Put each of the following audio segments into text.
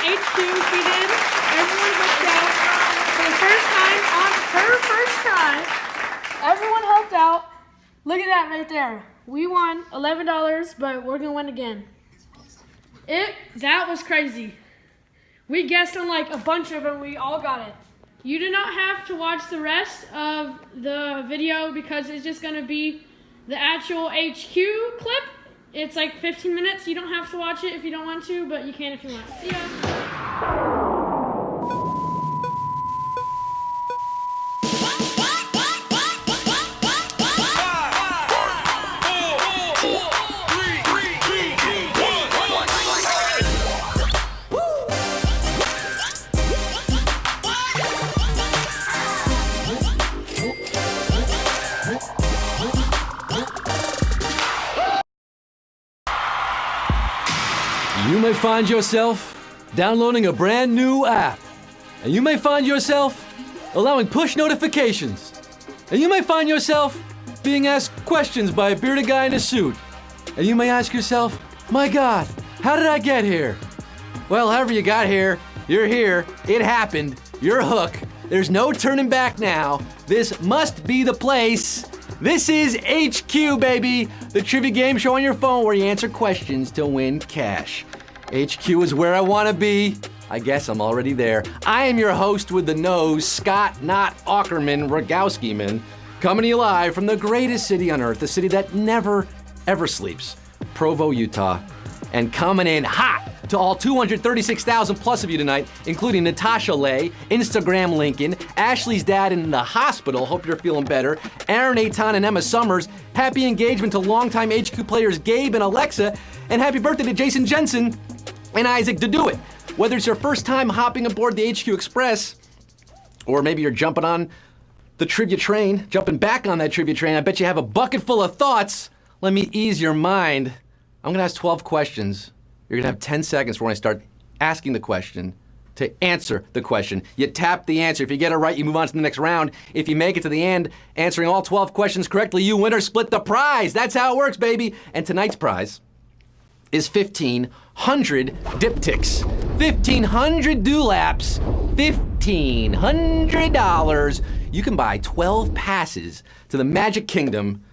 HQ. She did. Everyone helped out for the first time on her first try. Everyone helped out. Look at that right there. We won $11, but we're gonna win again. That was crazy. We guessed on like a bunch of them. We all got it. You do not have to watch the rest of the video because it's just gonna be the actual HQ clip. It's like 15 minutes. You don't have to watch it if you don't want to, but you can if you want. See ya. You may find yourself downloading a brand new app. And you may find yourself allowing push notifications. And you may find yourself being asked questions by a bearded guy in a suit. And you may ask yourself, my God, how did I get here? Well, however you got here, you're here. It happened. You're hooked. There's no turning back now. This must be the place. This is HQ, baby, the trivia game show on your phone where you answer questions to win cash. HQ is where I want to be. I guess I'm already there. I am your host with the nose, Scott, not Aukerman, Rogowski-man, coming to you live from the greatest city on earth, the city that never, ever sleeps, Provo, Utah. And coming in hot to all 236,000 plus of you tonight, including Natasha Lay, Instagram Lincoln, Ashley's dad in the hospital, hope you're feeling better, Aaron Aton and Emma Summers, happy engagement to longtime HQ players Gabe and Alexa, and happy birthday to Jason Jensen and Isaac to do it. Whether it's your first time hopping aboard the HQ Express, or maybe you're jumping on the trivia train, jumping back on that trivia train, I bet you have a bucket full of thoughts. Let me ease your mind. I'm gonna ask 12 questions. You're gonna have 10 seconds when I start asking the question to answer the question. You tap the answer. If you get it right, you move on to the next round. If you make it to the end, answering all 12 questions correctly, you win or split the prize. That's how it works, baby. And tonight's prize is 1,500 diptychs. 1,500 dewlaps. $1,500. You can buy 12 passes to the Magic Kingdom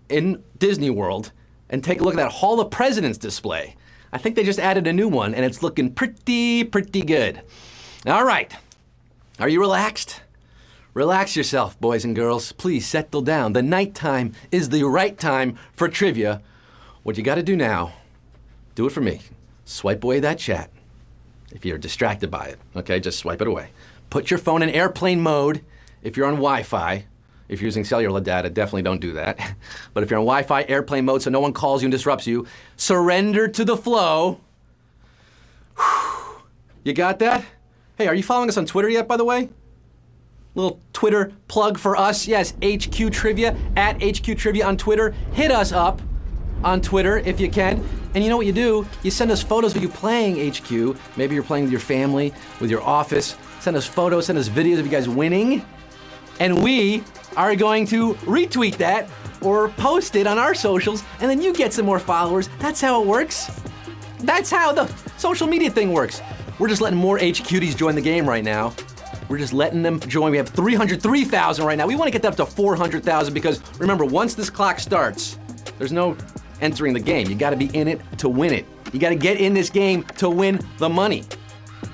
in Disney World and take a look at that Hall of Presidents display. I think they just added a new one, and it's looking pretty good. All right. Are you relaxed? Relax yourself, boys and girls. Please settle down. The nighttime is the right time for trivia. What you got to do now, do it for me. Swipe away that chat if you're distracted by it. Okay, just swipe it away. Put your phone in airplane mode if you're on Wi-Fi. If you're using cellular data, definitely don't do that. But if you're on Wi-Fi, airplane mode, so no one calls you and disrupts you, surrender to the flow. Whew. You got that? Hey, are you following us on Twitter yet, by the way? Little Twitter plug for us. Yes, HQ Trivia, at HQ Trivia on Twitter. Hit us up on Twitter if you can. And you know what you do? You send us photos of you playing HQ. Maybe you're playing with your family, with your office. Send us photos, send us videos of you guys winning. And we are going to retweet that or post it on our socials, and then you get some more followers. That's how it works. That's how the social media thing works. We're just letting more HQties join the game right now. We're just letting them join. We have 303,000 right now. We want to get that up to 400,000 because remember, once this clock starts, there's no entering the game. You got to be in it to win it. You got to get in this game to win the money.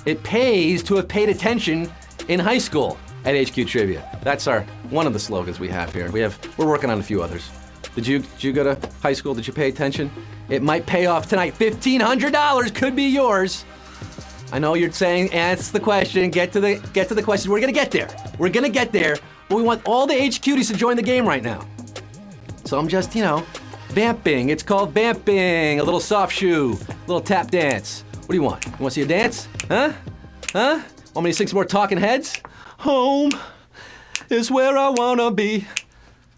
It pays to have paid attention in high school at HQ Trivia. That's one of the slogans we have here. We're working on a few others. Did you go to high school? Did you pay attention? It might pay off tonight. $1,500 could be yours. I know you're saying, ask the question, get to the question. We're gonna get there. We're gonna get there, but we want all the HQties to join the game right now. So I'm just, vamping. It's called vamping. A little soft shoe, a little tap dance. What do you want? You wanna see a dance? Huh? Want me to sing some more Talking Heads? Home is where I wanna be.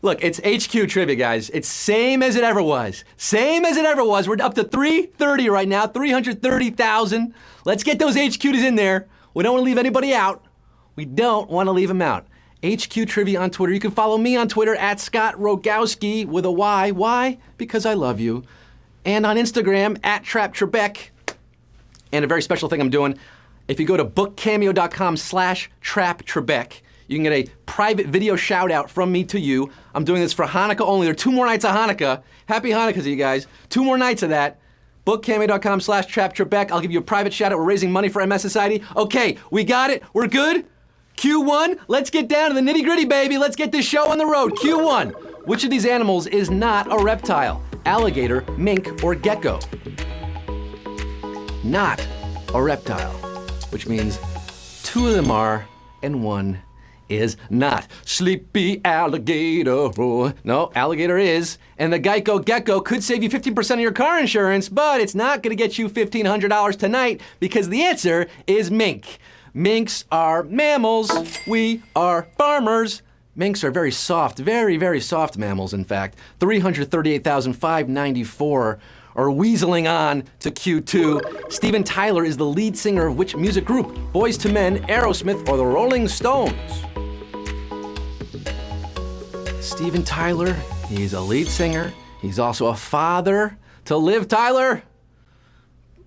Look, it's HQ Trivia, guys. It's same as it ever was. Same as it ever was. We're up to 330 right now, 330,000. Let's get those HQs in there. We don't want to leave anybody out. We don't want to leave them out. HQ Trivia on Twitter. You can follow me on Twitter at Scott Rogowski with a Y. Why? Because I love you. And on Instagram at Trap Trebek. And a very special thing I'm doing. If you go to bookcameo.com/traptrebec, you can get a private video shout out from me to you. I'm doing this for Hanukkah only. There are 2 more nights of Hanukkah. Happy Hanukkah to you guys. 2 more nights of that. Bookcameo.com/traptrebec. I'll give you a private shout out. We're raising money for MS Society. Okay, we got it. We're good. Q1, let's get down to the nitty gritty, baby. Let's get this show on the road. Q1, which of these animals is not a reptile? Alligator, mink, or gecko? Not a reptile, which means 2 of them are and 1 is not. Sleepy alligator. No, alligator is. And the Geico gecko could save you 15% of your car insurance, but it's not going to get you $1,500 tonight because the answer is mink. Minks are mammals. We are farmers. Minks are very soft, very, very soft mammals, in fact. 338,594 are weaseling on to Q2. Steven Tyler is the lead singer of which music group? Boys to Men, Aerosmith, or the Rolling Stones? Steven Tyler, he's a lead singer. He's also a father to Liv Tyler.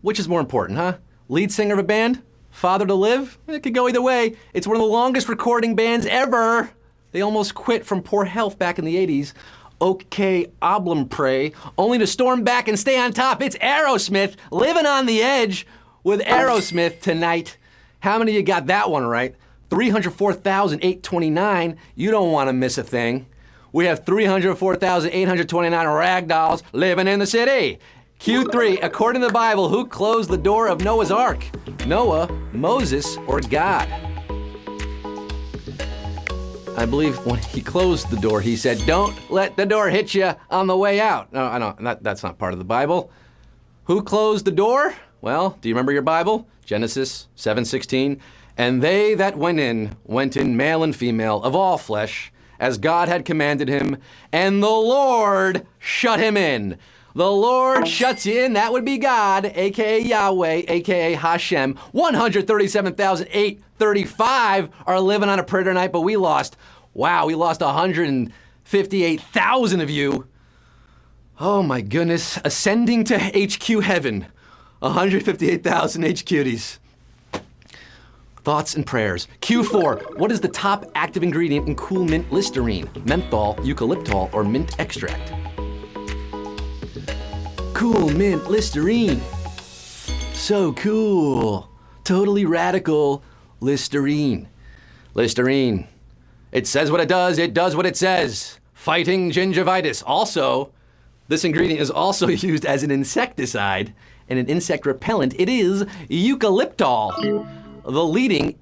Which is more important, huh? Lead singer of a band? Father to Liv? It could go either way. It's one of the longest recording bands ever. They almost quit from poor health back in the 80s. Okay, Oblomprey, only to storm back and stay on top. It's Aerosmith, living on the edge with Aerosmith tonight. How many of you got that one right? 304,829. You don't want to miss a thing. We have 304,829 ragdolls living in the city. Q3, according to the Bible, who closed the door of Noah's Ark? Noah, Moses, or God? I believe when he closed the door, he said, "Don't let the door hit you on the way out." No, I know, that's not part of the Bible. Who closed the door? Well, do you remember your Bible? Genesis 7:16. And they that went in, male and female, of all flesh, as God had commanded him, and the Lord shut him in. The Lord shuts you in, that would be God, a.k.a. Yahweh, a.k.a. Hashem. 137,835 are living on a prayer tonight, but we lost 158,000 of you. Oh my goodness, ascending to HQ heaven. 158,000 HQties. Thoughts and prayers. Q4, what is the top active ingredient in Cool Mint Listerine? Menthol, eucalyptol, or mint extract? Cool Mint Listerine. So cool. Totally radical Listerine. Listerine. It says what it does what it says. Fighting gingivitis. Also, this ingredient is also used as an insecticide and an insect repellent. It is eucalyptol, the leading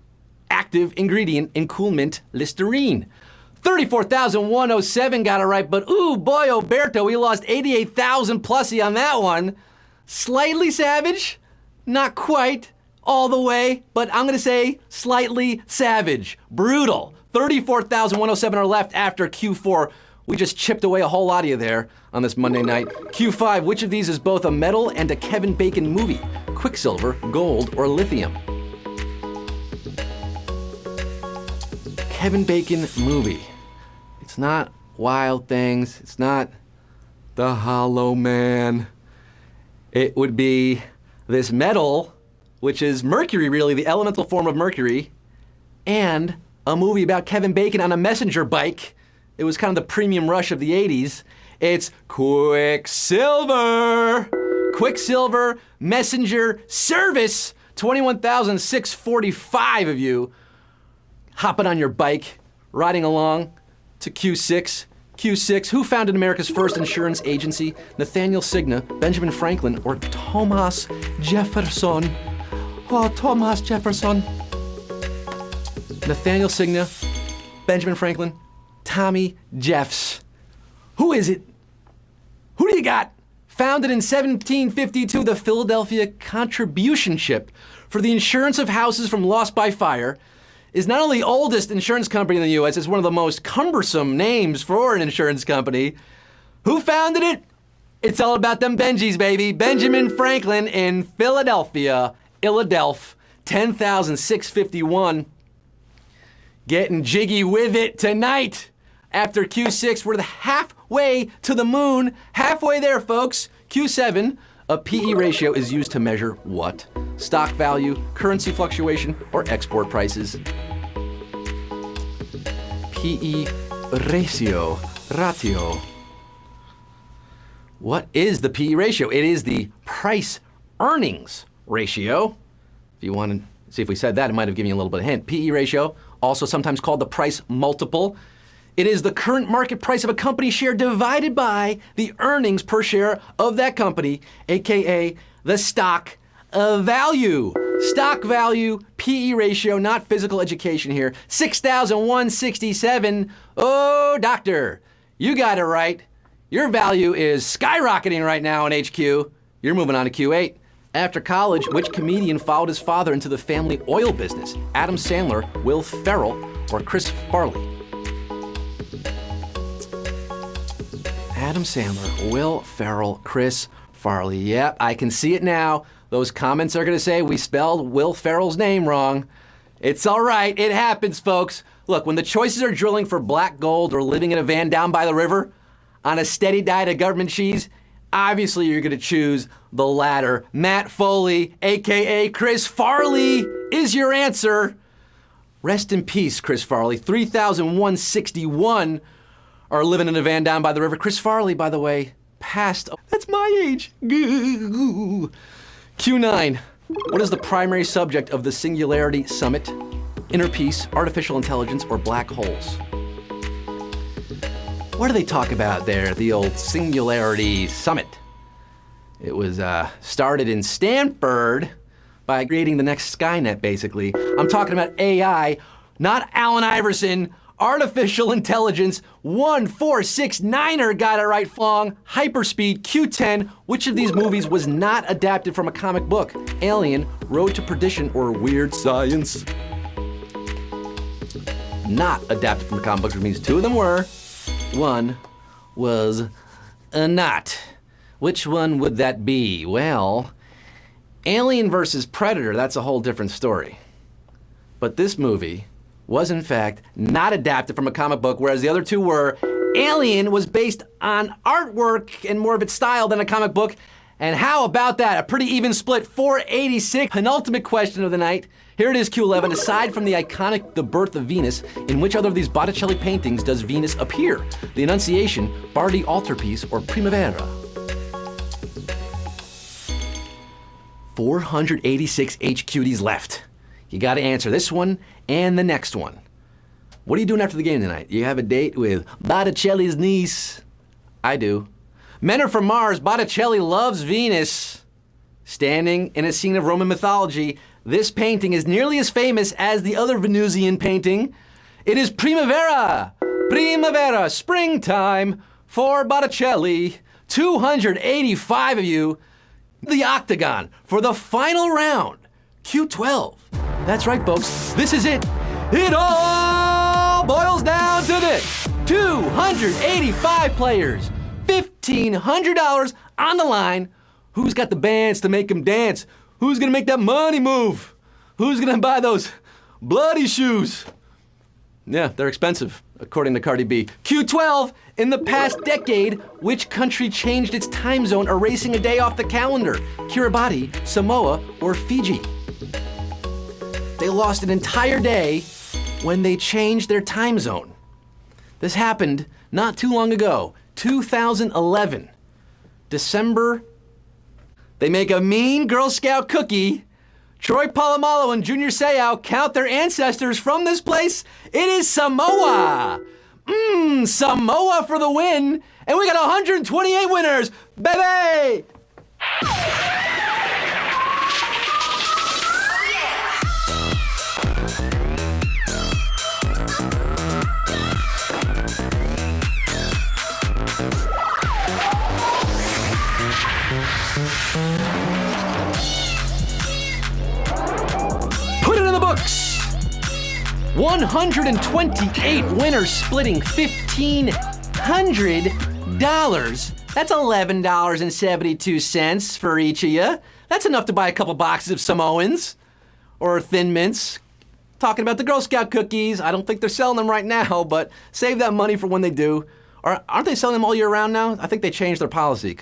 active ingredient in Cool Mint Listerine. 34,107 got it right, but ooh, boy, Oberto, we lost 88,000 plusy on that one. Slightly savage, not quite all the way, but I'm gonna say slightly savage. Brutal. 34,107 are left after Q4. We just chipped away a whole lot of you there on this Monday night. Q5, which of these is both a metal and a Kevin Bacon movie? Quicksilver, gold, or lithium? Kevin Bacon movie. It's not Wild Things. It's not The Hollow Man. It would be this metal, which is mercury, really, the elemental form of mercury, and a movie about Kevin Bacon on a messenger bike. It was kind of the premium rush of the 80s. It's Quicksilver. Quicksilver messenger service. 21,645 of you hopping on your bike, riding along to Q6. Q6, who founded America's first insurance agency? Nathaniel Cigna, Benjamin Franklin, or Thomas Jefferson? Oh, Thomas Jefferson. Nathaniel Cigna, Benjamin Franklin, Tommy Jeffs. Who is it? Who do you got? Founded in 1752, the Philadelphia Contribution Ship for the insurance of houses from loss by fire is not only the oldest insurance company in the U.S., it's one of the most cumbersome names for an insurance company. Who founded it? It's all about them Benjis, baby. Benjamin Franklin in Philadelphia, 10,651. Getting jiggy with it tonight. After Q6, we're halfway to the moon. Halfway there, folks. Q7, A PE ratio is used to measure what? Stock value, currency fluctuation, or export prices? PE ratio. What is the PE ratio? It is the price earnings ratio. If you want to see if we said that, it might have given you a little bit of hint. PE ratio, also sometimes called the price multiple. It is the current market price of a company share divided by the earnings per share of that company, aka the stock value. Stock value, PE ratio, not physical education here. 6,167. Oh, doctor, you got it right. Your value is skyrocketing right now in HQ. You're moving on to Q8. After college, which comedian followed his father into the family oil business? Adam Sandler, Will Ferrell, or Chris Farley? Adam Sandler, Will Ferrell, Chris Farley. Yep, I can see it now. Those comments are going to say we spelled Will Ferrell's name wrong. It's all right. It happens, folks. Look, when the choices are drilling for black gold or living in a van down by the river on a steady diet of government cheese, obviously you're going to choose the latter. Matt Foley, a.k.a. Chris Farley, is your answer. Rest in peace, Chris Farley. 3,161 are living in a van down by the river. Chris Farley, by the way, passed. That's my age. Q9. What is the primary subject of the Singularity Summit? Inner peace, artificial intelligence, or black holes? What do they talk about there, the old Singularity Summit? It was started in Stanford by creating the next Skynet, basically. I'm talking about AI, not Allen Iverson. Artificial intelligence, 1469er got it right. Flong, hyperspeed, Q10. Which of these movies was not adapted from a comic book? Alien, Road to Perdition, or Weird Science? Not adapted from a comic book, which means two of them were. One was not. Which one would that be? Well, Alien versus Predator, that's a whole different story. But this movie was in fact not adapted from a comic book, whereas the other two were. Alien was based on artwork and more of its style than a comic book. And how about that? A pretty even split, 486. Penultimate question of the night. Here it is, Q11. Aside from the iconic The Birth of Venus, in which other of these Botticelli paintings does Venus appear? The Annunciation, Bardi Altarpiece, or Primavera? 486 HQDs left. You gotta answer this one and the next one. What are you doing after the game tonight? You have a date with Botticelli's niece? I do. Men Are From Mars, Botticelli loves Venus. Standing in a scene of Roman mythology, this painting is nearly as famous as the other Venusian painting. It is Primavera. Primavera, springtime for Botticelli. 285 of you. The octagon for the final round. Q12. That's right, folks. This is it. It all boils down to this. 285 players. $1,500 on the line. Who's got the bands to make them dance? Who's gonna make that money move? Who's gonna buy those bloody shoes? Yeah, they're expensive, according to Cardi B. Q12, in the past decade, which country changed its time zone, erasing a day off the calendar? Kiribati, Samoa, or Fiji? They lost an entire day when they changed their time zone. This happened not too long ago, 2011. December. They make a mean Girl Scout cookie. Troy Polamalu and Junior Seau count their ancestors from this place. It is Samoa. Samoa for the win. And we got 128 winners, baby! Put it in the books! 128 winners splitting $1,500. That's $11.72 for each of you. That's enough to buy a couple boxes of Samoans or Thin Mints. Talking about the Girl Scout cookies. I don't think they're selling them right now, but save that money for when they do. Or aren't they selling them all year round now? I think they changed their policy.